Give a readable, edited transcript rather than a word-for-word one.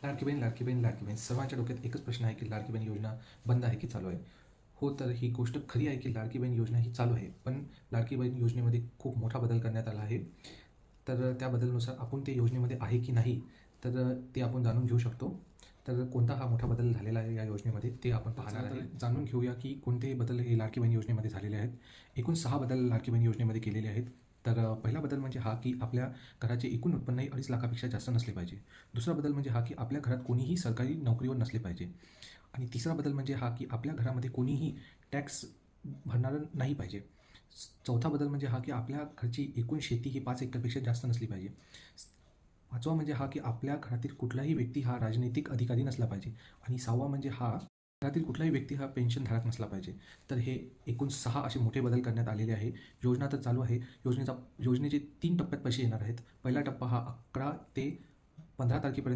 लाडकी बहीण, लाडकी बहीण, लाडकी बहीण. सर्वांच्या डोक्यात एकच प्रश्न आहे की लाडकी बहीण योजना बंद आहे की चालू आहे? हो, तर ही गोष्ट खरी आहे की लाडकी बहीण योजना ही चालू आहे. पण लाडकी बहीण योजनेमध्ये खूप मोठा बदल करण्यात आला आहे. तर त्या बदलानुसार आपण ते योजनेमध्ये आहे की नाही, तर ते आपण जाणून घेऊ शकतो. तर कोणता हा मोठा बदल झालेला आहे या योजनेमध्ये ते आपण पाहणार आहे. जाणून घेऊया की कोणते बदल हे लाडकी बहीण योजनेमध्ये झालेले आहेत. एकूण 6 बदल लाडकी बहीण योजनेमध्ये केलेले आहेत. तर पहिला बदल म्हणजे हा की आपल्या घराचे एकूण उत्पन्न हे 2.5 लाखापेक्षा जास्त नसले पाहिजे. दुसरा बदल म्हणजे हा की आपल्या घरात कोणीही सरकारी नोकरीवर नसले पाहिजे. आणि तिसरा बदल म्हणजे हा की आपल्या घरामध्ये कोणीही टॅक्स भरणारं नाही पाहिजे. चौथा बदल म्हणजे हा की आपल्या घरची एकूण शेती ही 5 एकरपेक्षा जास्त नसली पाहिजे. पाचवा म्हणजे हा की आपल्या घरातील कुठलाही व्यक्ती हा राजनैतिक अधिकारी नसला पाहिजे. आणि सहावा म्हणजे हा घरातील कुठलाही व्यक्ती हा पेन्शनधारक नसला पाहिजे. तर हे एकूण 6 असे मोठे बदल करण्यात आलेले आहे. योजना तर चालू आहे. योजनेचे 3 टप्प्यात पैसे येणार आहेत. पहिला टप्पा हा 11 ते 15 तारखेपर्यंत